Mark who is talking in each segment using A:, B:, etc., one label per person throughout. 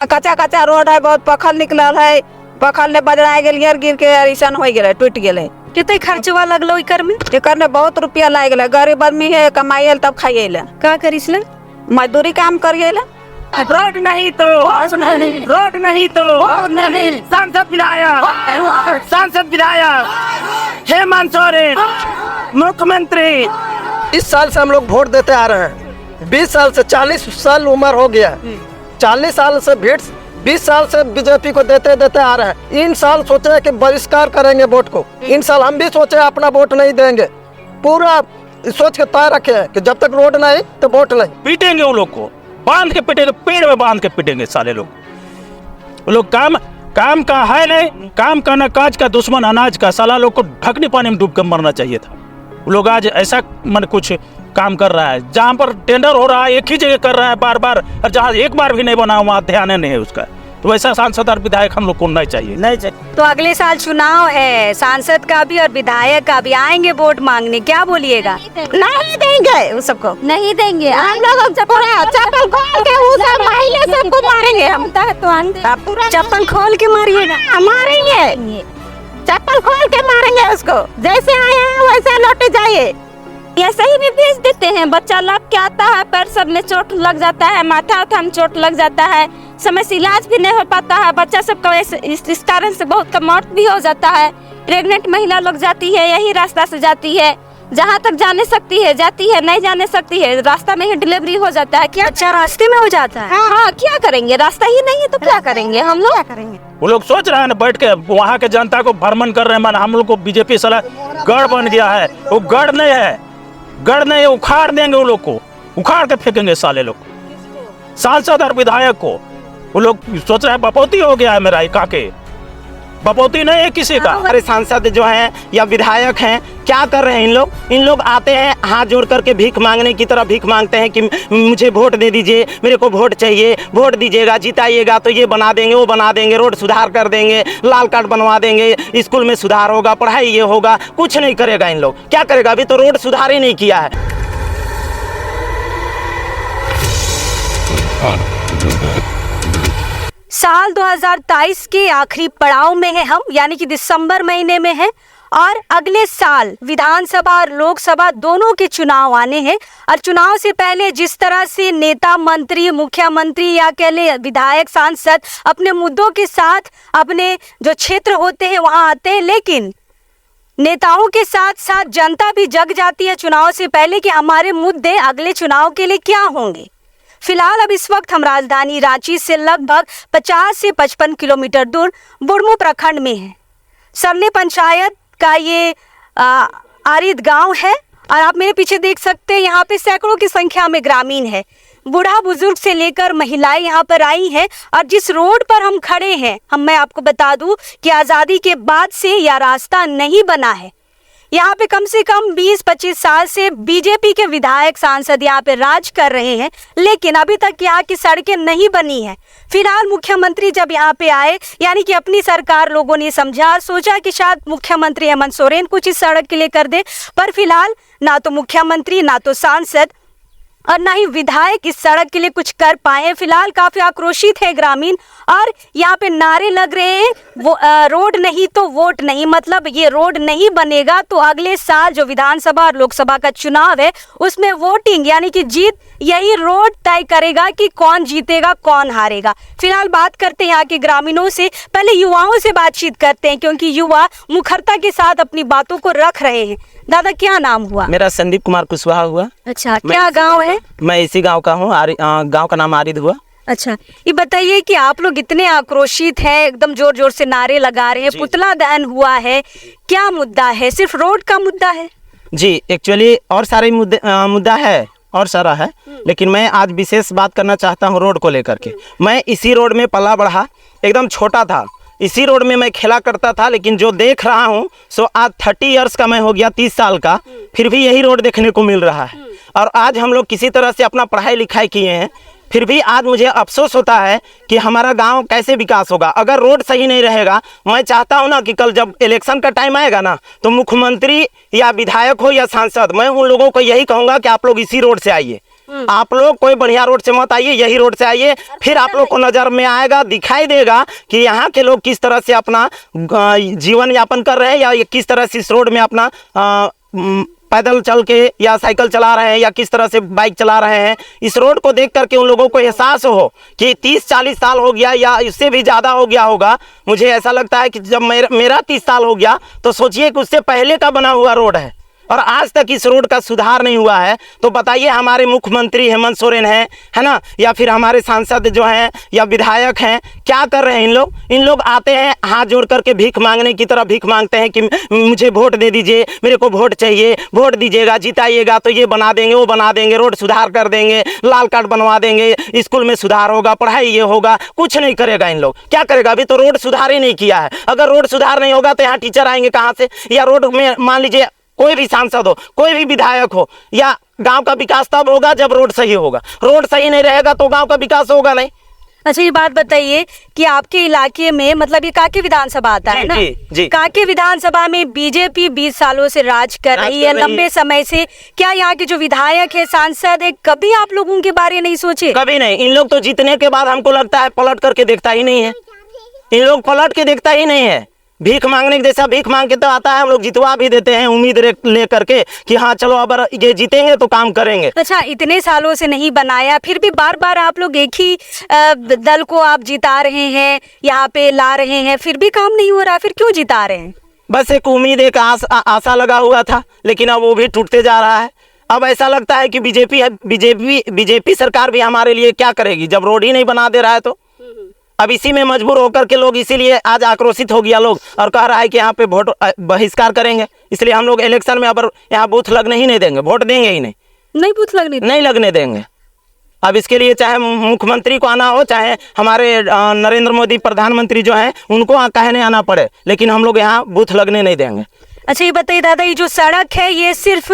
A: कच्चा कच्चा रोड है, बहुत पखल निकलल है, पखल ने बजरा गेल गिर के ऐसा हो गए, टूट गए।
B: कितने खर्चवा लगलो इकर में?
A: एकर में बहुत रुपया लग गए, गरीब आदमी है, कमाइए तब खाइए ला।
B: का करिस ला?
A: मजदूरी काम करिए ला।
C: रोड नहीं तो रोड नहीं तो सांसद विधायक हेमंत सोरेन मुख्यमंत्री।
D: इस साल से हम लोग वोट देते आ रहे हैं। 20 साल से 40 साल उम्र हो गया। 40 साल से 20 साल से बीजेपी को देते देते आ रहे हैं। इन साल सोचे कि बहिष्कार करेंगे वोट को। इन साल हम भी सोचे अपना वोट नहीं देंगे। पूरा सोच के तय रखे हैं कि जब तक रोड नहीं तो वोट नहीं।
C: पीटेंगे उन लोग को, बांध के पीटेंगे, पेड़ में बांध के पीटेंगे साले लोग। वो लोग काम का है नहीं, काम का ना काज का, दुश्मन अनाज का। साला लोग को ढकनी पानी में डूब कर मरना चाहिए था। वो लोग आज ऐसा मन कुछ काम कर रहा है, जहाँ पर टेंडर हो रहा है एक ही जगह कर रहा है बार बार, और जहाँ एक बार भी नहीं बना वहाँ ध्यान नहीं है उसका। तो वैसा सांसद और विधायक हम लोग को नहीं चाहिए। नहीं चाहिए।
B: तो अगले साल चुनाव है, सांसद का भी और विधायक का भी, आएंगे वोट मांगने, क्या बोलिएगा?
A: नहीं देंगे, उस सबको
B: नहीं देंगे।
A: हम लोग चप्पल खोल के उस महिला सबको मारेंगे। हम पूरा
B: चप्पल खोल के मारिएगा?
A: मारेंगे, चप्पल खोल के मारेंगे उसको। जैसे आए हैं वैसे लौटे जाइए।
E: ऐसे ही भी भेज देते हैं। बच्चा लाभ के आता है, पैर सब में चोट लग जाता है, माथा उठा में चोट लग जाता है, समय से इलाज भी नहीं हो पाता है। बच्चा सब का इस कारण से बहुत का मौत भी हो जाता है। प्रेग्नेंट महिला लोग जाती है, यही रास्ता से जाती है, जहाँ तक जाने सकती है जाती है, नहीं जाने सकती है, रास्ता में ही डिलीवरी हो जाता है। क्या
B: अच्छा, रास्ते में हो जाता है?
E: हाँ, क्या करेंगे? रास्ता ही नहीं है तो क्या करेंगे हम लोग?
C: वो लोग सोच रहे हैं ना, बैठ के वहाँ के जनता को भ्रमण कर रहे हैं। हम लोग को बीजेपी साला गढ़ बन गया है। वो गढ़ नहीं है, गढ़ नहीं, उखाड़ देंगे। वो लोग को उखाड़ के फेंकेंगे साले लोग, सांसद और विधायक को। वो लोग सोच रहे हैं बपौती हो गया है मेरा काके, बपौती नहीं है किसी का।
F: हमारे सांसद जो हैं या विधायक हैं, क्या कर रहे हैं इन लोग आते हैं हाथ जोड़ करके भीख मांगने की तरह भीख मांगते हैं कि मुझे वोट दे दीजिए, मेरे को वोट चाहिए, वोट दीजिएगा, जिताइएगा तो ये बना देंगे, वो बना देंगे, रोड सुधार कर देंगे, लाल कार्ड बनवा देंगे, स्कूल में सुधार होगा, पढ़ाई ये होगा। कुछ नहीं करेगा इन लोग। क्या करेगा? अभी तो रोड सुधार ही नहीं किया है।
B: साल 2023 के आखिरी पड़ाव में है हम, यानी कि दिसंबर महीने में है, और अगले साल विधानसभा और लोकसभा दोनों के चुनाव आने हैं। और चुनाव से पहले जिस तरह से नेता, मंत्री, मुख्यमंत्री या कह ले विधायक, सांसद अपने मुद्दों के साथ अपने जो क्षेत्र होते हैं वहां आते हैं, लेकिन नेताओं के साथ साथ जनता भी जग जाती है चुनाव से पहले कि हमारे मुद्दे अगले चुनाव के लिए क्या होंगे। फिलहाल अब इस वक्त हम राजधानी रांची से लगभग 50 से 55 किलोमीटर दूर बुढ़मू प्रखंड में हैं। सरले पंचायत का ये आरिद गांव है, और आप मेरे पीछे देख सकते हैं यहाँ पे सैकड़ों की संख्या में ग्रामीण है। बूढ़ा बुजुर्ग से लेकर महिलाएं यहाँ पर आई हैं। और जिस रोड पर हम खड़े हैं, मैं आपको बता दूं कि आज़ादी के बाद से यह रास्ता नहीं बना है। यहाँ पे कम से कम 20-25 साल से बीजेपी के विधायक, सांसद यहाँ पे राज कर रहे हैं, लेकिन अभी तक यहाँ की सड़कें नहीं बनी है। फिलहाल मुख्यमंत्री जब यहाँ पे आए, यानी कि अपनी सरकार लोगों ने समझा, सोचा कि शायद मुख्यमंत्री हेमंत सोरेन कुछ इस सड़क के लिए कर दे, पर फिलहाल ना तो मुख्यमंत्री, ना तो सांसद और ना ही विधायक इस सड़क के लिए कुछ कर पाए। फिलहाल काफी आक्रोशित है ग्रामीण, और यहाँ पे नारे लग रहे हैं, वो रोड नहीं तो वोट नहीं। मतलब ये रोड नहीं बनेगा तो अगले साल जो विधानसभा और लोकसभा का चुनाव है उसमें वोटिंग यानी कि जीत यही रोड तय करेगा कि कौन जीतेगा, कौन हारेगा। फिलहाल बात करते हैं यहाँ के ग्रामीणों से, पहले युवाओं से बातचीत करते हैं, क्योंकि युवा मुखरता के साथ अपनी बातों को रख रहे हैं। दादा, क्या नाम हुआ?
F: मेरा संदीप कुमार कुशवाहा हुआ।
B: अच्छा, क्या गांव है?
F: मैं इसी गांव का हूँ। गांव का नाम आरिद हुआ।
B: अच्छा, ये बताइए कि आप लोग इतने आक्रोशित हैं, एकदम जोर जोर से नारे लगा रहे हैं, पुतला दहन हुआ है, क्या मुद्दा है? सिर्फ रोड का मुद्दा है?
F: जी, एक्चुअली और सारे मुद्दा है और सारा है, लेकिन मैं आज विशेष बात करना चाहता हूँ रोड को लेकर के। मैं इसी रोड में पला बढ़ा, एकदम छोटा था, इसी रोड में मैं खेला करता था, लेकिन जो देख रहा हूँ सो आज 30 इयर्स का मैं हो गया, 30 साल का, फिर भी यही रोड देखने को मिल रहा है। और आज हम लोग किसी तरह से अपना पढ़ाई लिखाई किए हैं, फिर भी आज मुझे अफसोस होता है कि हमारा गांव कैसे विकास होगा अगर रोड सही नहीं रहेगा। मैं चाहता हूं ना कि कल जब इलेक्शन का टाइम आएगा ना, तो मुख्यमंत्री या विधायक हो या सांसद, मैं उन लोगों को यही कहूँगा कि आप लोग इसी रोड से आइए, आप लोग कोई बढ़िया रोड से मत आइए, यही रोड से आइए, फिर आप लोग को नज़र में आएगा, दिखाई देगा कि यहाँ के लोग किस तरह से अपना जीवन यापन कर रहे हैं, या किस तरह से इस रोड में अपना पैदल चल के या साइकिल चला रहे हैं, या किस तरह से बाइक चला रहे हैं। इस रोड को देख करके उन लोगों को एहसास हो कि 30-40 साल हो गया या इससे भी ज़्यादा हो गया होगा। मुझे ऐसा लगता है कि जब मेरा 30 साल हो गया तो सोचिए कि उससे पहले का बना हुआ रोड है और आज तक इस रोड का सुधार नहीं हुआ है। तो बताइए हमारे मुख्यमंत्री हेमंत सोरेन है ना, या फिर हमारे सांसद जो हैं या विधायक हैं, क्या कर रहे हैं इन लोग आते हैं हाथ जोड़ करके भीख मांगने की तरह भीख मांगते हैं कि मुझे वोट दे दीजिए, मेरे को वोट चाहिए, वोट दीजिएगा, जिताइएगा तो ये बना देंगे, वो बना देंगे, रोड सुधार कर देंगे, लाल कार्ड बनवा देंगे, स्कूल में सुधार होगा, पढ़ाई ये होगा। कुछ नहीं करेगा इन लोग। क्या करेगा? अभी तो रोड सुधार ही नहीं किया है। अगर रोड सुधार नहीं होगा तो यहाँ टीचर आएंगे कहाँ से? या रोड में मान लीजिए कोई भी सांसद हो, कोई भी विधायक हो, या गांव का विकास तब होगा जब रोड सही होगा। रोड सही नहीं रहेगा तो गांव का विकास होगा नहीं।
B: अच्छा, ये बात बताइए कि आपके इलाके में, मतलब ये कांके विधानसभा आता है ना?
F: जी।
B: कांके विधानसभा में बीजेपी 20 सालों से राज कर रही है, लंबे समय से। क्या यहाँ के जो विधायक है, सांसद है, कभी आप लोग उनके बारे नहीं सोचे?
F: कभी नहीं। इन लोग तो जीतने के बाद हमको लगता है पलट करके देखता ही नहीं है। इन लोग पलट के देखता ही नहीं है। भीख मांगने के जैसा भीख मांग के तो आता है, हम लोग जितवा भी देते हैं उम्मीद ले करके कि हाँ चलो अब ये जीतेंगे तो काम करेंगे।
B: अच्छा, इतने सालों से नहीं बनाया, फिर भी बार बार आप लोग एक ही दल को आप जिता रहे हैं, यहाँ पे ला रहे हैं, फिर भी काम नहीं हो रहा, फिर क्यों जिता रहे हैं?
F: बस एक उम्मीद, एक आशा लगा हुआ था, लेकिन अब वो भी टूटते जा रहा है। अब ऐसा लगता है कि बीजेपी सरकार भी हमारे लिए क्या करेगी जब रोड ही नहीं बना दे रहा है। तो अब इसी में मजबूर होकर के लोग, इसीलिए आज आक्रोशित हो गया लोग और कह रहा है कि यहाँ पे वोट बहिष्कार करेंगे। इसलिए हम लोग इलेक्शन में अब यहाँ बूथ लगने ही नहीं देंगे, वोट देंगे ही नहीं
B: बूथ नहीं
F: लगने देंगे। अब इसके लिए चाहे मुख्यमंत्री को आना हो, चाहे हमारे नरेंद्र मोदी प्रधानमंत्री जो हैं उनको कहने आना पड़े, लेकिन हम लोग यहाँ बूथ लगने नहीं देंगे।
B: अच्छा, ये बताइए दादा, ये जो सड़क है ये सिर्फ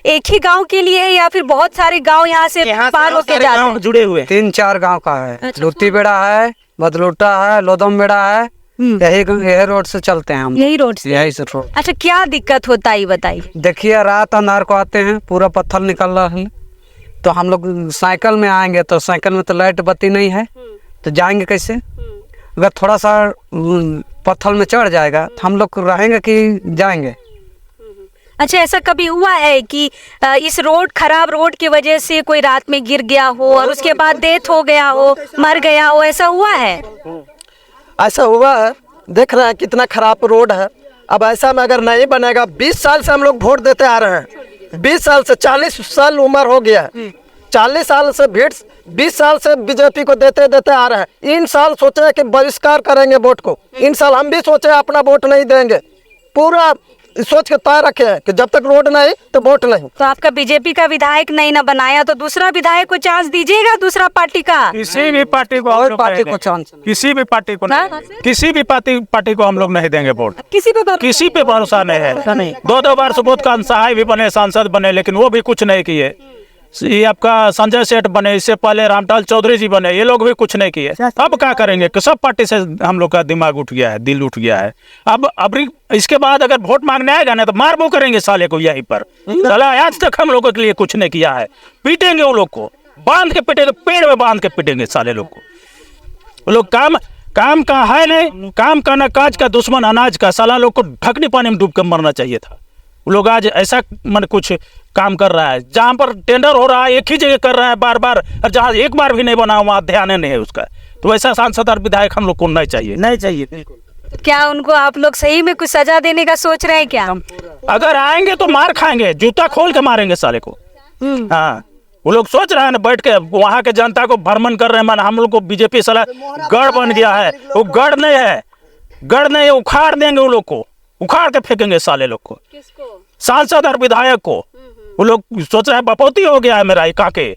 B: एक ही गांव के लिए है या फिर बहुत सारे गांव यहाँ से पार होके जाते हैं?
F: जुड़े हुए
G: 3-4 गांव का है।
B: अच्छा।
G: लुत्ती बेड़ा है, बदलूटा है, लोदम बेड़ा है, यही रोड से चलते हैं हम।
B: यही रोड से?
G: यही से रोड।
B: अच्छा, क्या दिक्कत होता है बताइए?
G: देखिए, रात अंधार को आते हैं, पूरा पत्थर निकल रहा है, तो हम लोग साइकिल में आएंगे तो साइकिल में तो लाइट बत्ती नहीं है, तो जाएंगे कैसे? अगर थोड़ा सा पत्थर में चढ़ जाएगा तो हम लोग रहेंगे कि जाएंगे?
B: अच्छा, ऐसा कभी हुआ है कि इस खराब रोड की वजह से कोई रात में गिर गया हो और उसके बाद डेथ हो गया हो, मर गया हो, ऐसा हुआ है?
D: ऐसा हुआ है। देख रहे हैं कितना खराब रोड है। अब ऐसा में अगर नहीं बनेगा, 20 साल से हम लोग वोट देते आ रहे हैं, 20 साल से 40 साल उम्र हो गया है। 40 साल से 20 साल से बीजेपी को देते देते आ रहे हैं। इन साल सोचे कि बहिष्कार करेंगे वोट को। इन साल हम भी सोचे अपना वोट नहीं देंगे। पूरा सोच के तय रखे हैं कि जब तक रोड नहीं तो वोट नहीं।
B: तो आपका बीजेपी का विधायक नहीं ना बनाया तो दूसरा विधायक को चांस दीजिएगा, दूसरा पार्टी का?
C: किसी भी पार्टी को
G: और पार्टी को चांस,
C: किसी भी पार्टी को
B: हाँ?
C: नहीं, किसी भी पार्टी को हम लोग नहीं देंगे वोट।
B: किसी पे
C: भरोसा नहीं है। 2 बार सुबोध का सहाय भी बने, सांसद बने, लेकिन वो भी कुछ नहीं किए। ये आपका संजय सेठ बने, इससे पहले रामलाल चौधरी जी बने, ये लोग भी कुछ नहीं किए। अब क्या करेंगे कि सब पार्टी से हम लोग का दिमाग उठ गया है, दिल उठ गया है। अब इसके बाद अगर वोट मांगने आएगा ना तो मार वो करेंगे साले को यहीं पर। साला आज तक हम लोगों के लिए कुछ नहीं किया है, पीटेंगे वो लोग को, बांध के पीटेंगे, पेड़ में बांध के पीटेंगे साले लोग को। वो लोग काम का है नहीं, काम का ना काज का, दुश्मन अनाज का। साला लोग को ढकनी पानी में डूब कर मरना चाहिए था। वो लोग आज ऐसा कुछ काम कर रहा है, जहाँ पर टेंडर हो रहा है एक ही जगह कर रहा है बार बार, और जहाँ एक बार भी नहीं बना वहाँ ध्यान नहीं है उसका। तो वैसा सांसद और विधायक हम लोग को नहीं चाहिए।
F: बिल्कुल।
B: क्या उनको आप लोग सही में कुछ सजा देने का सोच रहे हैं क्या?
C: अगर आएंगे तो मार खाएंगे, जूता खोल के मारेंगे साले को। हाँ, वो लोग सोच रहे हैं ना, बैठ के वहाँ के जनता को भ्रमण कर रहे हैं। हम लोग को बीजेपी साला गढ़ बन गया है। वो गढ़ नहीं है, गढ़ नहीं है, उखाड़ देंगे वो लोग को, उखाड़ के फेंकेंगे साले लोग को, सांसद और विधायक को। वो लोग सोच रहे हैं बपौती हो गया है मेरा, काके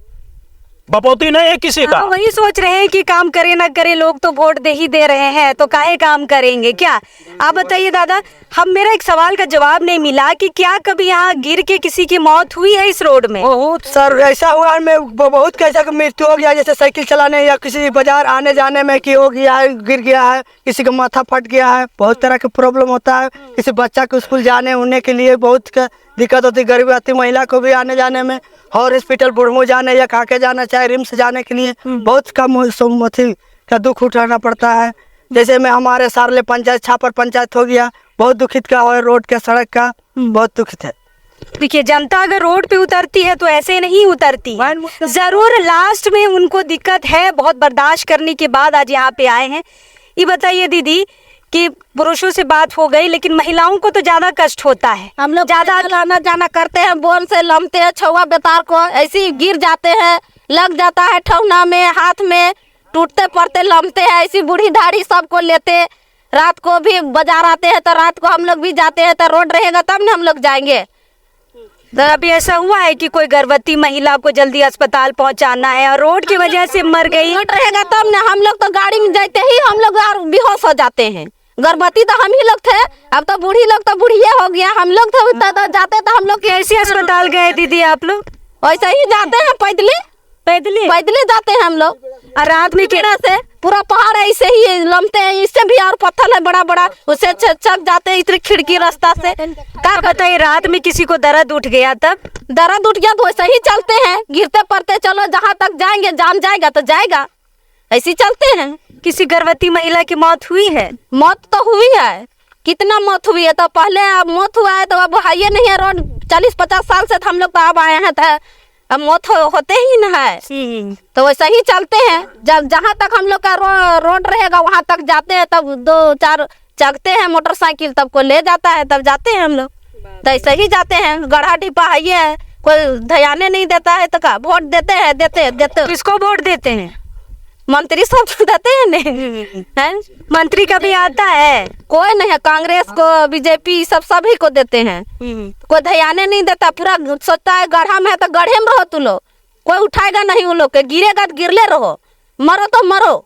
C: बपौती नहीं है किसी का।
B: वही सोच रहे हैं कि काम करे ना करे, लोग तो वोट दे ही दे रहे हैं तो काहे काम करेंगे क्या? आप बताइए दादा, मेरा एक सवाल का जवाब नहीं मिला कि क्या कभी यहाँ गिर के किसी की मौत हुई है इस रोड में?
H: बहुत सर, ऐसा हुआ है, मैं बहुत कैसा का मृत्यु हो गया, जैसे साइकिल चलाने या किसी बाजार आने जाने में कि हो गया है, गिर गया है, किसी का माथा फट गया है, बहुत तरह के प्रॉब्लम होता है। किसी बच्चा को स्कूल जाने उन्ने के लिए बहुत दिक्कत होती है, गरीब आती महिला को भी आने जाने में और हॉस्पिटल बुढ़मू जाने या काके जाना चाहे रिम्स जाने के लिए बहुत कम अथी का दुख उठाना पड़ता है। जैसे में हमारे सारले पंचायत छापर पंचायत हो गया, बहुत दुखित का और रोड का सड़क का बहुत दुखित है।
B: देखिए, जनता अगर रोड पे उतरती है तो ऐसे नहीं उतरती, जरूर लास्ट में उनको दिक्कत है। बहुत बर्दाश्त करने के बाद आज यहाँ पे आए हैं। ये बताइए दीदी कि पुरुषों से बात हो गई, लेकिन महिलाओं को तो ज्यादा कष्ट होता है।
A: हम लोग ज्यादा आना जाना करते हैं, बोन से लमते हैं, छुआ बेतार को ऐसे ही गिर जाते हैं, लग जाता है ठौना में, हाथ में, टूटते पड़ते लमते हैं। ऐसी बूढ़ी ढाड़ी सबको लेते, रात को भी बाजार आते हैं तो रात को हम लोग भी जाते हैं, तो रोड रहेगा तब ना हम लोग जाएंगे।
B: तो अभी ऐसा हुआ है कि कोई गर्भवती महिला को जल्दी अस्पताल पहुंचाना है और रोड की वजह से मर गई,
A: रोड रहेगा तब ना। हम लोग तो गाड़ी में जाते ही हम लोग यार बेहोश हो जाते हैं। गर्भवती तो हम ही लोग थे, अब तो बूढ़ी लोग तो बूढ़िया हो गया। हम लोग तो जाते तो हम लोग
B: कैसे अस्पताल गए दीदी आप लोग?
A: वैसे ही जाते हैं, पैदले जाते हैं हम लोग।
B: और रात में
A: किरा से पूरा पहाड़ ऐसे ही लमते हैं, इससे भी और पत्थर है बड़ा बड़ा, उससे चक जाते हैं इतनी खिड़की रास्ता से।
B: क्या बताइए, रात में किसी को दर्द उठ गया? तब
A: दर्द उठ गया तो वैसे ही चलते हैं, गिरते पड़ते, चलो जहाँ तक जाएंगे, जान जाएगा तो जाएगा, ऐसे चलते हैं।
B: किसी गर्भवती महिला की मौत हुई है?
A: मौत तो हुई है, कितना मौत हुई है। तो पहले अब मौत हुआ है तो अब है ही नहीं है रोड। 40-50 साल से हम लोग तो अब आए हैं, तो अब मौत होते ही न है। तो वैसे ही चलते हैं, जब जहाँ तक हम लोग का रोड रहेगा वहाँ तक जाते हैं। तब 2-4 चगते हैं मोटरसाइकिल, तब को ले जाता है, तब जाते हैं हम लोग। तो ऐसे ही जाते हैं, गढ़ा डिब्बा है, कोई ध्यान नहीं देता है तो का वोट देते हैं। देते
B: किसको वोट देते हैं?
A: मंत्री सब देते हैं नहीं।
B: मंत्री कभी आता है?
A: कोई नहीं है, कांग्रेस को, बीजेपी सब सभी को देते हैं। कोई ध्यान नहीं देता, पूरा सोचता है गढ़ा में है तो गढ़े में रहो तू लोग, कोई उठाएगा नहीं उन लोग के, गिरेगा तो गिरले रहो, मरो तो मरो।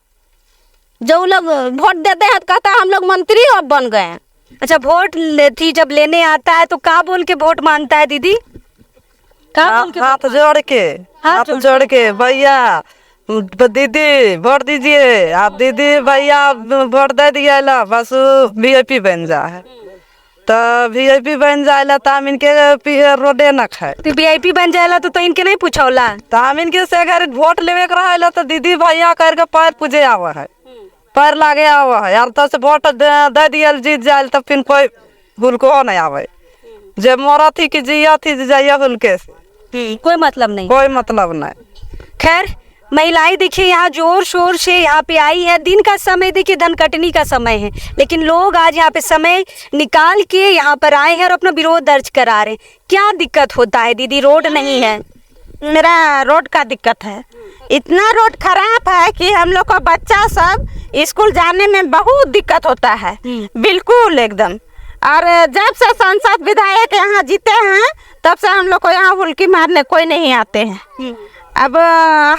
A: जो लोग वोट देते हैं तो कहता है हम लोग मंत्री अब बन गए हैं।
B: अच्छा, वोट जब लेने आता है तो क्या बोल के वोट मांगता है दीदी?
H: हाथ जोड़ के भैया दीदी वोट दीजिए, आप दीदी भैया वोट दे दिया ला, बस VIP बन जा है। तो VIP बन जाएला तो हम इनके रोडे न खाए।
B: तो VIP बन जाएला तो इनके नहीं पूछौला?
H: तो हम इनके से अगर वोट लेवे के रहेला तो दीदी भैया करके पैर पूजे आवा है, पैर लागे आवा है यार। तो से वोट दे दिया जीत जाए तो फिर कोई भूल को नहीं आवे। जब मोरा थी कि जिया थी जाइया हुलके से
B: कोई मतलब नहीं,
H: कोई मतलब नहीं।
B: खैर, महिलाएं देखिए यहाँ जोर शोर से यहाँ पे आई है। दिन का समय देखिए धन कटनी का समय है, लेकिन लोग आज यहाँ पे समय निकाल के यहाँ पर आए हैं और अपना विरोध दर्ज करा रहे हैं। क्या दिक्कत होता है दीदी? रोड नहीं है।
A: मेरा रोड का दिक्कत है, इतना रोड खराब है कि हम लोग का बच्चा सब स्कूल जाने में बहुत दिक्कत होता है, बिल्कुल एकदम। और जब से सांसद विधायक यहाँ जीते हैं तब से हम लोग को यहाँ हुल्की मारने कोई नहीं आते हैं। अब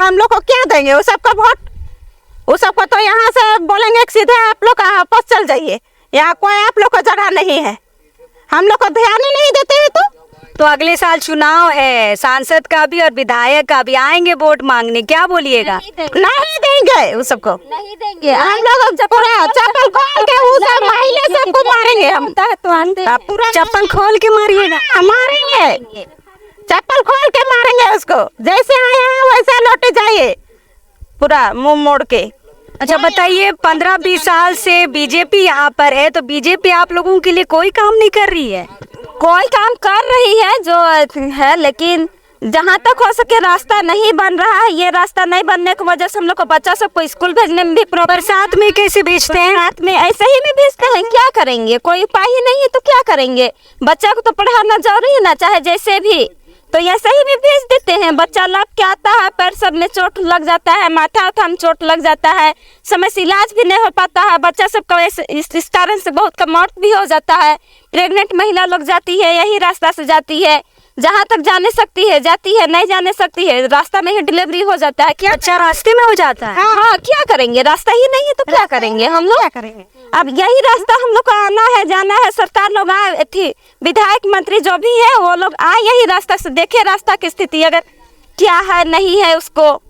A: हम लोग को क्या देंगे वो सबका वोट? वो सबको तो यहाँ से बोलेंगे सीधे आप लोग आपस चल जाइए, यहाँ कोई आप लोग को जगह नहीं है, हम लोग को ध्यान ही नहीं देते हैं।
B: तो अगले साल चुनाव है, सांसद का भी और विधायक का भी, आएंगे वोट मांगने, क्या बोलिएगा?
A: नहीं देंगे, वो सबको नहीं देंगे। हम लोग पूरा चप्पल खोल के वो सब महिला सबको मारेंगे हम, तो पूरा
B: चप्पल खोल के मारिएगा?
A: मारेंगे, चप्पल खोल के मारेंगे उसको, जैसे आए हैं वैसे लौटे जाइए, पूरा मुंह मोड़ के।
B: अच्छा बताइए, 15-20 साल से बीजेपी यहाँ पर है, तो बीजेपी आप लोगों के लिए कोई काम नहीं कर रही है?
E: कोई काम कर रही है जो है, लेकिन जहाँ तक हो सके रास्ता नहीं बन रहा है। ये रास्ता नहीं बनने की वजह से हम लोग को बच्चा सबको स्कूल भेजने में भी
B: बरसात में कैसे भेजते हैं?
E: रात में ऐसे ही में भेजते हैं, क्या करेंगे? कोई उपाय ही नहीं है तो क्या करेंगे? बच्चा को तो पढ़ाना जरूरी है ना, चाहे जैसे भी, तो ऐसे ही में भेज देते हैं। बच्चा लग के आता है, पैर सब में चोट लग जाता है, माथा में चोट लग जाता है, समय से इलाज भी नहीं हो पाता है। बच्चा सबका इस कारण से बहुत का मौत भी हो जाता है। प्रेग्नेंट महिला लोग जाती है, यही रास्ता से जाती है, जहाँ तक जाने सकती है जाती है, नहीं जाने सकती है रास्ता में ही डिलीवरी हो जाता है। क्या
B: अच्छा, रास्ते में हो जाता है?
E: हाँ, क्या करेंगे? रास्ता ही नहीं है तो क्या करेंगे हम लोग? क्या करेंगे? अब यही रास्ता हम लोग को आना है, जाना है। सरकार लोग आए थी, विधायक मंत्री जो भी है वो लोग आए यही रास्ता से, देखे रास्ता की स्थिति अगर क्या है नहीं है उसको।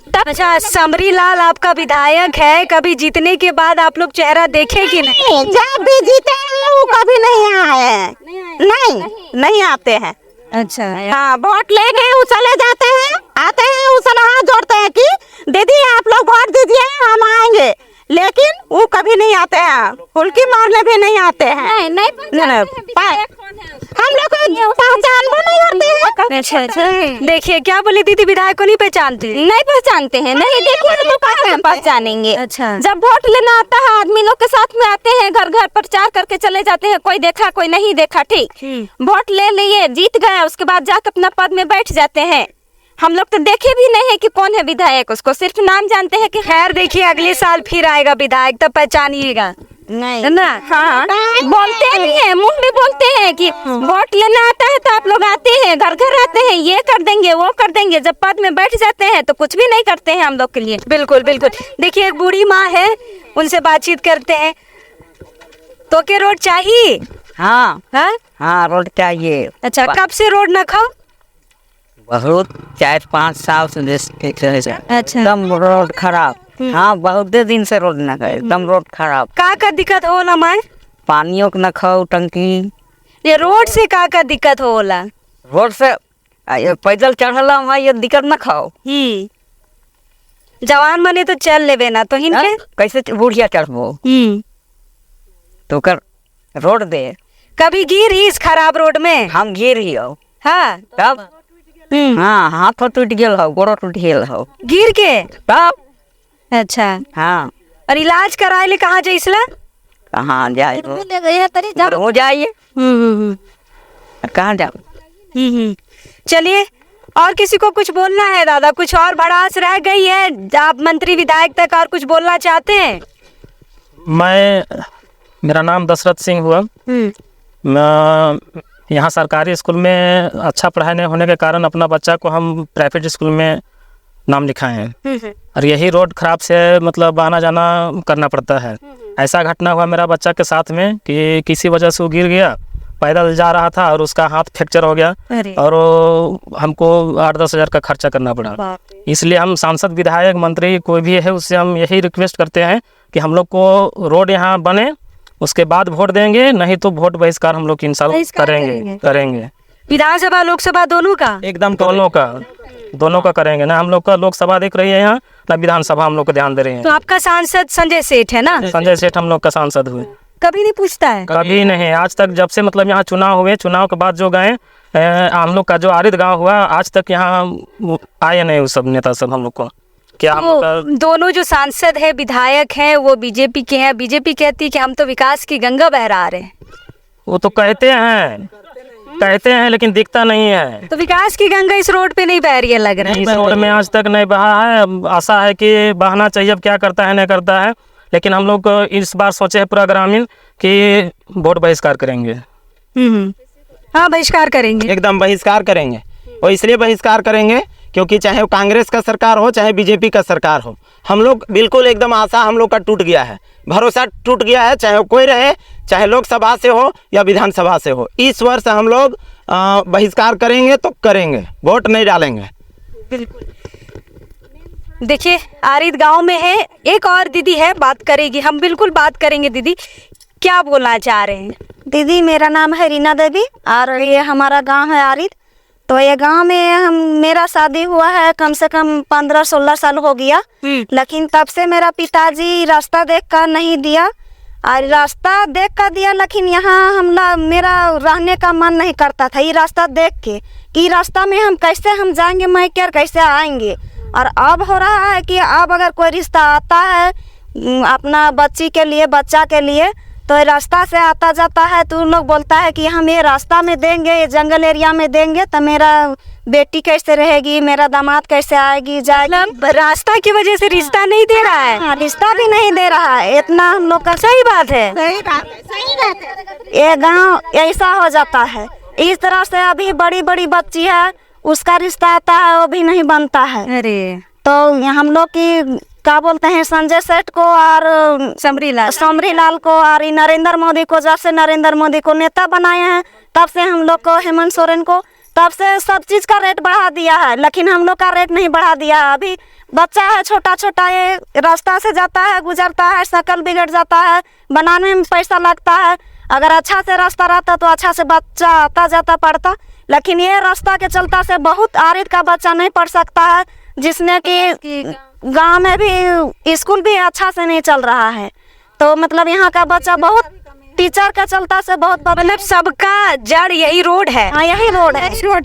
B: अच्छा, समरी लाल आपका विधायक है, कभी जीतने के बाद आप लोग चेहरा देखे कि नहीं?
A: जब भी जीते हैं वो कभी नहीं आए हैं, नहीं आते हैं।
B: अच्छा
A: हाँ, वोट लेके वो चले जाते हैं, आते हैं, उसे हाथ जोड़ते हैं कि दीदी आप लोग वोट दीजिए हम आएंगे, लेकिन वो कभी नहीं आते हैं, फुल्की मारने भी नहीं आते हैं।
E: नहीं
A: हम लोग को पहचान भी नहीं होती है।
B: अच्छा अच्छा देखिए क्या बोली दीदी, विधायक को नहीं पहचानते?
E: नहीं पहचानते हैं, नहीं देखिए तो कैसे हम पहचानेंगे।
B: अच्छा।
E: जब वोट लेना आता है आदमी लोग के साथ में आते हैं, घर घर प्रचार करके चले जाते हैं, कोई देखा कोई नहीं देखा, ठीक, वोट ले लिए, जीत गया, उसके बाद जाकर अपना पद में बैठ जाते हैं। हम लोग तो देखे भी नहीं है कि कौन है विधायक, उसको सिर्फ नाम जानते हैं कि
B: खैर देखिए अगले साल फिर आएगा विधायक, तब पहचानिएगा
A: नहीं
B: है ना।
E: हाँ, बोलते भी हैं, मुंह में बोलते हैं कि वोट लेना आता है तो आप लोग आते हैं, घर घर आते हैं, ये कर देंगे वो कर देंगे, जब पद में बैठ जाते हैं तो कुछ भी नहीं करते हैं हम लोग के लिए।
B: बिल्कुल बिल्कुल। देखिए एक बूढ़ी माँ है, उनसे बातचीत करते हैं। तो के रोड चाहिए?
I: हाँ
B: हाँ
I: हाँ रोड चाहिए।
B: अच्छा, कब से रोड न खाओ?
I: बहुत 4-5 साल से
B: अच्छा।
I: एकदम रोड खराब। हाँ बहुत दिन से रोड न खाए, एकदम रोड खराब।
B: का दिक्कत होला माँ?
I: पानियों के न खाओ टंकी।
B: ये रोड से का दिक्कत होला?
I: रोड से ये पैदल चढ़ला वहाँ ये दिक्कत न खाओ।
B: जवान मने तो चल लेवे ना, तो हिनके
I: कैसे बुढ़िया चढ़बो? तो कर रोड दे।
B: कभी गिर ही इस खराब रोड में?
I: हम गिर ही हो।
B: हाँ
I: तब हाँ हाथ टूट गेल हो, गोड़ो टूट गेल हो।
B: गिर के?
I: तब
B: अच्छा
I: हाँ।
B: और इलाज कराए ले कहाँ जाइसला?
I: कहाँ जाए हो जाइए, कहाँ जाओ?
B: चलिए और किसी को कुछ बोलना है दादा? कुछ और भड़ास रह गई है, आप मंत्री विधायक तक और कुछ बोलना चाहते हैं?
C: मेरा नाम दशरथ सिंह हुआ। मैं यहाँ सरकारी स्कूल में अच्छा पढ़ाई नहीं होने के कारण अपना बच्चा को हम प्राइवेट स्कूल में नाम लिखाए हैं, और यही रोड खराब से मतलब आना जाना करना पड़ता है। ऐसा घटना हुआ मेरा बच्चा के साथ में कि किसी वजह से वो गिर गया, पैदल जा रहा था और उसका हाथ फ्रैक्चर हो गया, और हमको 8-10 हज़ार का खर्चा करना पड़ा। इसलिए हम सांसद विधायक मंत्री कोई भी है उससे हम यही रिक्वेस्ट करते हैं कि हम लोग को रोड यहाँ बने, उसके बाद वोट देंगे, नहीं तो वोट बहिष्कार हम लोग इंशाल्लाह करेंगे।
B: विधानसभा लोकसभा दोनों का?
C: एकदम दोनों का करेंगे ना। हम लोग का लोकसभा देख रही है यहाँ ना, विधानसभा हम लोग को ध्यान दे रहे हैं।
B: तो आपका सांसद संजय सेठ है ना?
C: संजय सेठ हम लोग का सांसद हुए।
B: कभी नहीं पूछता है?
C: कभी नहीं, आज तक जब से मतलब यहाँ चुनाव हुए, चुनाव के बाद जो गए हम लोग का जो आरिद गांव हुआ, आज तक यहाँ आए नहीं वो सब नेता सब हम लोग को। क्या हम
B: दोनों जो सांसद है विधायक हैं वो बीजेपी के हैं, बीजेपी कहती है कि हम तो विकास की गंगा बहरा रहे हैं।
C: वो तो कहते हैं लेकिन दिखता नहीं है।
B: तो विकास की गंगा इस रोड पे नहीं बह रही है लग रहा है?
C: इस रोड में आज तक नहीं बहा है, आशा है कि बहाना चाहिए, अब क्या करता है नहीं करता है। लेकिन हम लोग इस बार सोचे हैं पूरा ग्रामीण कि वोट बहिष्कार करेंगे।
B: हाँ बहिष्कार करेंगे,
F: एकदम बहिष्कार करेंगे। और इसलिए बहिष्कार करेंगे क्योंकि चाहे वो कांग्रेस का सरकार हो चाहे बीजेपी का सरकार हो, हम लोग बिल्कुल एकदम आशा हम लोग का टूट गया है, भरोसा टूट गया है। चाहे वो कोई रहे, चाहे लोकसभा से हो या विधानसभा से हो, इस वर्ष हम लोग बहिष्कार करेंगे तो करेंगे, वोट नहीं डालेंगे।
B: देखिए आरिद गांव में है, एक और दीदी है, बात करेगी, हम बिल्कुल बात करेंगे। दीदी क्या बोलना चाह रहे हैं?
A: दीदी मेरा नाम है रीना देवी और ये हमारा गांव है आरिद। तो ये गांव में मेरा शादी हुआ है कम से कम 15-16 साल हो गया, लेकिन तब से मेरा पिताजी रास्ता देख कर नहीं दिया, और रास्ता देख कर दिया लेकिन यहाँ मेरा रहने का मन नहीं करता था। ये रास्ता देख के कि रास्ता में हम कैसे जाएंगे, मैं क्या कैसे आएंगे। और अब हो रहा है कि अब अगर कोई रिश्ता आता है अपना बच्ची के लिए, बच्चा के लिए, तो रास्ता से आता जाता है तो उन लोग बोलता है कि हम ये रास्ता में देंगे, ये जंगल एरिया में देंगे, तो मेरा बेटी कैसे रहेगी, मेरा दामाद कैसे आएगी जाएगी।
B: रास्ता की वजह से रिश्ता नहीं दे रहा है?
A: हाँ, रिश्ता भी नहीं दे रहा है, इतना हम लोग का
B: सही बात है।
A: ये गांव ऐसा हो जाता है। इस तरह से अभी बड़ी बड़ी बच्ची है, उसका रिश्ता आता है वो भी नहीं बनता है।
B: अरे
A: तो हम लोग की क्या बोलते हैं संजय सेठ को और समरी लाल को और नरेंद्र मोदी को, जब से नरेंद्र मोदी को नेता बनाए हैं तब से हम लोग को, हेमंत सोरेन को, तब से सब चीज़ का रेट बढ़ा दिया है, लेकिन हम लोग का रेट नहीं बढ़ा दिया है। अभी बच्चा है छोटा छोटा, ये रास्ता से जाता है, गुजरता है, शक्ल बिगड़ जाता है, बनाने में पैसा लगता है। अगर अच्छा से रास्ता रहता तो अच्छा से बच्चा आता जाता पड़ता,
B: लेकिन ये रास्ता के चलता से बहुत आरिद का बच्चा नहीं पढ़ सकता है, जिसने कि गांव में भी स्कूल भी अच्छा से नहीं चल रहा है। तो मतलब यहाँ का बच्चा बहुत टीचर का चलता से बहुत मतलब सबका जड़ यही रोड है।
A: हाँ यही रोड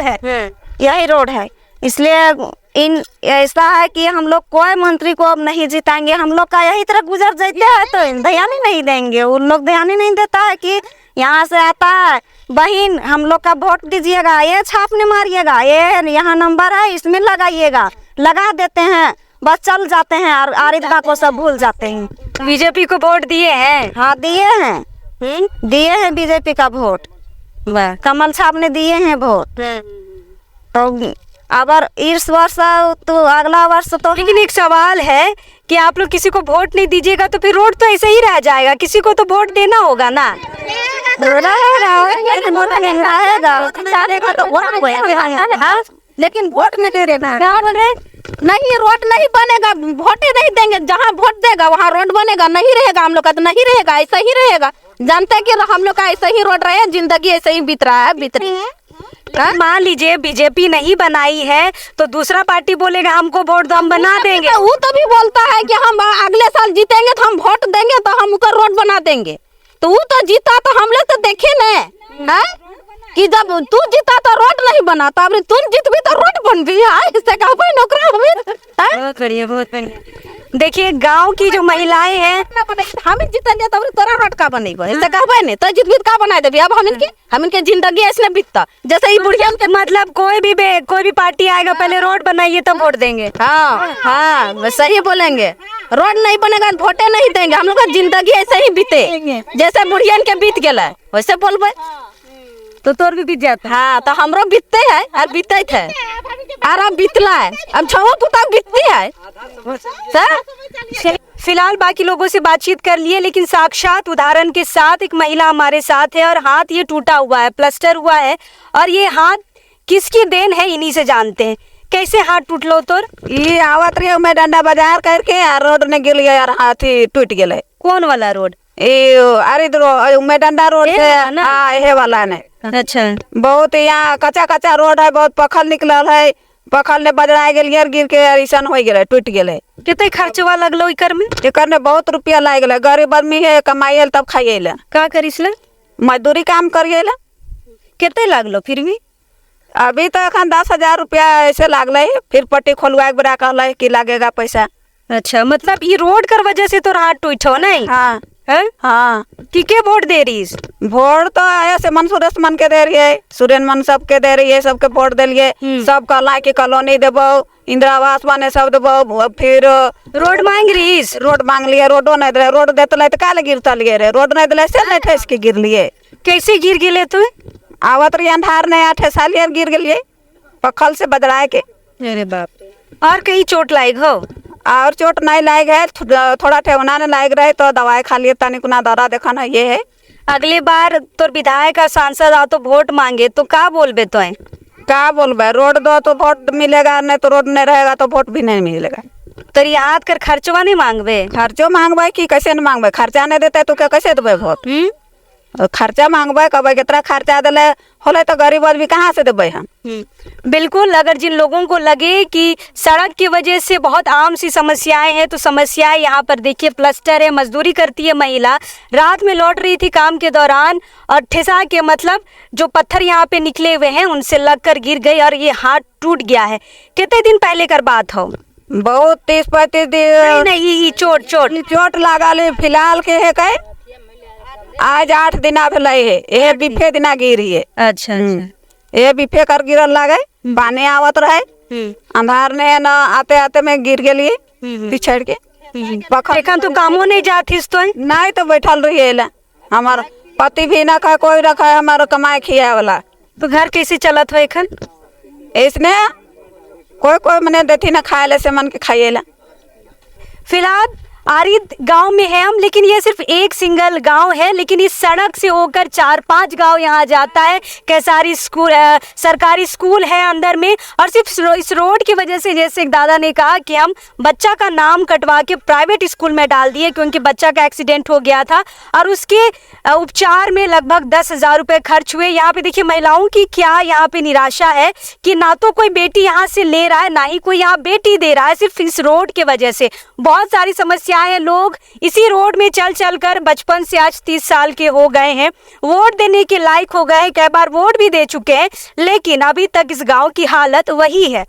A: है, यही रोड है। इसलिए इन ऐसा है कि हम लोग कोई मंत्री को अब नहीं जिताएंगे। हम लोग का यही तरह गुजर जाते है तो ध्यान ही नहीं देंगे। उन लोग ध्यान ही नहीं देता है कि यहाँ से आता है बहन हम लोग का वोट दीजिएगा, ये छापने मारिएगा, ये यहाँ नंबर है इसमें लगाइएगा, लगा देते हैं, बस चल जाते हैं और आरिदा को सब भूल जाते हैं।
B: बीजेपी को वोट दिए हैं?
A: हाँ दिए हैं, दिए हैं बीजेपी का वोट, कमल छाप ने दिए हैं वोट। तो अगर इस वर्ष तो अगला वर्ष तो
B: लेकिन एक सवाल है कि आप लोग किसी को वोट नहीं दीजिएगा तो फिर रोड तो ऐसे ही रह जाएगा, किसी को तो वोट देना होगा ना।
A: लेकिन वोट में दे देना नहीं, रोड नहीं बनेगा, वोट ही नहीं देंगे। जहाँ वोट देगा वहाँ रोड बनेगा, नहीं रहेगा हम लोग का तो नहीं रहेगा, ऐसा ही रहेगा। जानते हैं कि हम लोग का ऐसा ही रोड रहे, जिंदगी ऐसे ही बीत रहा है, बीत रही है।
B: मान लीजिए बीजेपी नहीं बनाई है तो दूसरा पार्टी बोलेगा हमको वोट दो हम बना देंगे।
A: वो तो भी बोलता है कि हम अगले साल जीतेंगे तो हम वोट देंगे तो हम उसका रोड बना देंगे। तो वो तो जीता तो हम लोग तो देखे न कि जब तू जीता तो रोड नहीं बना, तो अब तुम जीत भी तो रोड बन भी है, इससे कहबे नौकरा
B: बहुत बढ़िया, बहुत बढ़िया। देखिए गांव की जो महिलाएं हैं,
A: हम जीतेंगे तब तोरा रोड का बनेगा, इससे कहबे नहीं तो जीत भी का बना देबी। अब हम इनके जिंदगी ऐसे बीतता जैसे ही बुढ़िया
B: मतलब कोई भी पार्टी आएगा पहले रोड बनाइए तब वोट देंगे।
A: हाँ सही बोलेंगे, रोड नहीं बनेगा वोटे नहीं देंगे। हम लोग का जिंदगी ऐसे ही बीते जैसे बुढ़िया के बीत गया वैसे बोलबे
B: तो तोर भी बीत जाता।
A: हाँ तो हमरो बीतते है और बीते थे और अब बीतला है, अब छवा पुता बीतती है सर।
B: फिलहाल बाकी लोगों से बातचीत कर लिए, लेकिन साक्षात उदाहरण के साथ एक महिला हमारे साथ है और हाथ ये टूटा हुआ है, प्लास्टर हुआ है, और ये हाथ किसकी देन है इन्हीं से जानते हैं। कैसे हाथ टूट लो तोर?
A: ये आवत रही मैं डंडा बाजार करके रोड ने गिर यार, हाथ ही टूट गए।
B: कौन वाला रोड?
A: अरे मैं डंडा रोड से ये वाला ने।
B: अच्छा,
A: बहुत यहाँ कच्चा रोड है, बहुत पखल निकलल है, पखल ने बजरा गए गिर के ऐसा हो गए, टूट गए।
B: कितने खर्चवा लगलो इकर में?
A: इकर ने बहुत रुपया लाग गए, गरीब आदमी है कमाइए तब खाइए,
B: का करिस ले?
A: मजदूरी काम करिए।
B: कितने लागलो फिर भी?
A: अभी तो अखन 10,000 रुपया ऐसे लागल, फिर पट्टी खोलवा के बड़ा कहल कि लागेगा पैसा।
B: अच्छा, मतलब ये रोड कर वजह से तो हाथ टूट हो नहीं?
A: हाँ
B: है?
A: हाँ।
B: कि के वोट दे रही?
A: वोट तो ऐसे मन सुरेश मन के दे रही है, सुरेन मन सबके दे रही है, सबके वोट दिलिए। सब कहला कि कॉलोनी देबो, इंदिरा आवास बने सब देबो, फिर
B: रोड मांग रही?
A: रोड मांग लिए, रोडो नहीं दिले, रोड देते तो काले गिरता लिए रे, रोड नहीं दिले से नहीं ठेस के गिर लिए।
B: कैसे गिर गिले तू?
A: आवत रही अंधार ने 8 साल गिर गए पखल से बदराए के।
B: अरे बाप। और कहीं चोट लायक हो?
A: और चोट नहीं लायक है, थोड़ा ठेवना ने लायक रहे तो दवाई खा लिए, तनिक ना दौरा देखा ना ये है।
B: अगली बार तो विधायक का सांसद आ तो वोट मांगे तो का बोलबे? तो
A: क्या बोलबे, रोड दो तो वोट मिलेगा, नहीं तो रोड नहीं रहेगा तो वोट भी नहीं मिलेगा।
B: तो याद कर खर्चवा नहीं मांगबे?
A: खर्चो मांगबे कि कैसे न मांगबे, खर्चा नहीं देते तो क्या कैसे देबे वोट? खर्चा मांगबे, कब कितना खर्चा दिले होले तो गरीब आदमी कहाँ से देबे हम?
B: बिल्कुल। अगर जिन लोगों को लगे कि सड़क की वजह से बहुत आम सी समस्याएं हैं तो समस्याएं यहाँ पर देखिए, प्लास्टर है, मजदूरी करती है महिला, रात में लौट रही थी काम के दौरान और ठिसा के मतलब जो पत्थर यहाँ पे निकले हुए हैं उनसे लगकर गिर गई और ये हाथ टूट गया है। कितने दिन पहले कर बात हो?
A: बहुत 30-35 दिन।
B: नहीं, चोट
A: लगा ले फिलहाल के है कहे आज 8 दिन भेल है, ये बिफे दिना गिरी है।
B: अच्छा,
A: ये बिफे कर गिरल लगे, पानी आवत रहे, अंधार ने न आते आते में गिर गई पिछड़ के।
B: देखा तो कामों नहीं जाती तो
A: नहीं तो बैठल रही है, हमार पति भी ना खा कोई रखा है, हमारा कमाए खिया वाला।
B: तो घर कैसे चलत हो एखन?
A: इसने कोई मने देती ना खाए से मन के खाइए।
B: फिलहाल आरिद गांव में है हम, लेकिन ये सिर्फ एक सिंगल गांव है, लेकिन इस सड़क से होकर 4-5 गांव यहाँ जाता है। कैसारी स्कूल सरकारी स्कूल है अंदर में, और सिर्फ इस रोड की वजह से, जैसे एक दादा ने कहा कि हम बच्चा का नाम कटवा के प्राइवेट स्कूल में डाल दिए क्योंकि बच्चा का एक्सीडेंट हो गया था और उसके उपचार में लगभग 10,000 रुपये खर्च हुए। यहाँ पे देखिए महिलाओं की क्या यहाँ पे निराशा है कि ना तो कोई बेटी यहाँ से ले रहा है, ना ही कोई यहाँ बेटी दे रहा है, सिर्फ इस रोड के वजह से। बहुत सारी समस्याएं हैं, लोग इसी रोड में चल चल कर बचपन से आज 30 साल के हो गए हैं, वोट देने के लायक हो गए हैं, कई बार वोट भी दे चुके हैं, लेकिन अभी तक इस गांव की हालत वही है।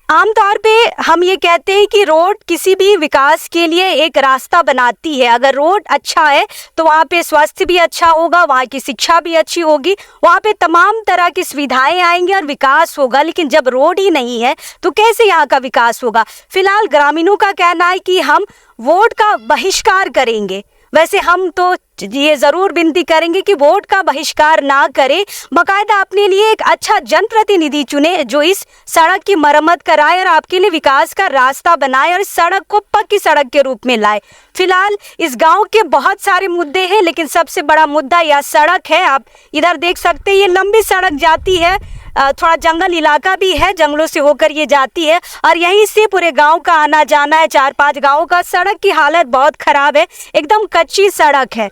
B: आमतौर पे हम ये कहते हैं कि रोड किसी भी विकास के लिए एक रास्ता बनाती है। अगर रोड अच्छा है तो वहाँ पे स्वास्थ्य भी अच्छा होगा, वहाँ की शिक्षा भी अच्छी होगी, वहाँ पे तमाम तरह की सुविधाएं आएंगी और विकास होगा। लेकिन जब रोड ही नहीं है तो कैसे यहाँ का विकास होगा? फिलहाल ग्रामीणों का कहना है कि हम वोट का बहिष्कार करेंगे। वैसे हम तो ये ज़रूर विनती करेंगे कि वोट का बहिष्कार ना करें, बाकायदा अपने लिए एक अच्छा जनप्रतिनिधि चुने जो इस सड़क की मरम्मत कराए और आपके लिए विकास का रास्ता बनाए और इस सड़क को पक्की सड़क के रूप में लाए। फिलहाल इस गांव के बहुत सारे मुद्दे हैं, लेकिन सबसे बड़ा मुद्दा यह सड़क है। आप इधर देख सकते हैं, ये लंबी सड़क जाती है, थोड़ा जंगल इलाका भी है, जंगलों से होकर ये जाती है और यहीं से पूरे गांव का आना जाना है। 4-5 गांवों का सड़क की हालत बहुत खराब है, एकदम कच्ची सड़क है।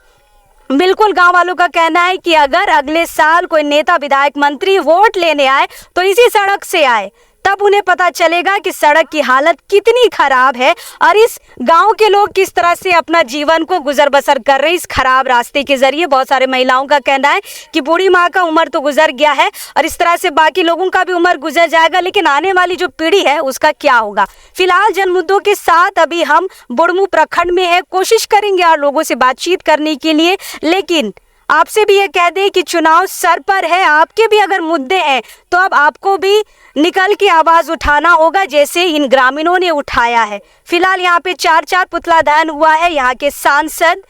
B: बिल्कुल गांव वालों का कहना है कि अगर अगले साल कोई नेता, विधायक, मंत्री वोट लेने आए तो इसी सड़क से आए, तब उन्हें पता चलेगा कि सड़क की हालत कितनी खराब है और इस गांव के लोग किस तरह से अपना जीवन को गुजर बसर कर रहे हैं इस खराब रास्ते के जरिए। बहुत सारे महिलाओं का कहना है कि बूढ़ी माँ का उम्र तो गुजर गया है और इस तरह से बाकी लोगों का भी उम्र गुजर जाएगा, लेकिन आने वाली जो पीढ़ी है उसका क्या होगा? फिलहाल जन मुद्दों के साथ अभी हम बुढ़मू प्रखंड में है, कोशिश करेंगे और लोगों से बातचीत करने के लिए, लेकिन आपसे भी ये कह दें कि चुनाव सर पर है। आपके भी अगर मुद्दे हैं तो अब आपको भी निकल के आवाज़ उठाना होगा, जैसे इन ग्रामीणों ने उठाया है। फिलहाल यहाँ पे 4 पुतला दहन हुआ है। यहाँ के सांसद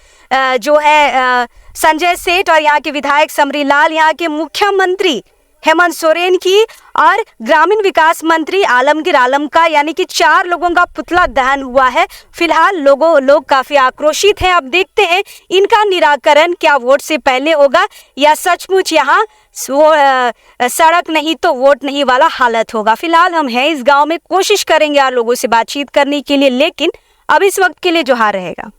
B: जो है संजय सेठ और यहाँ के विधायक समरीलाल, यहाँ के मुख्यमंत्री हेमंत सोरेन की और ग्रामीण विकास मंत्री आलमगीर आलम का, यानी कि 4 लोगों का पुतला दहन हुआ है। फिलहाल लोग काफ़ी आक्रोशित हैं। अब देखते हैं इनका निराकरण क्या वोट से पहले होगा या सचमुच यहाँ सड़क नहीं तो वोट नहीं वाला हालत होगा। फिलहाल हम हैं इस गांव में, कोशिश करेंगे यार लोगों से बातचीत करने के लिए, लेकिन अब इस वक्त के लिए जोहार रहेगा।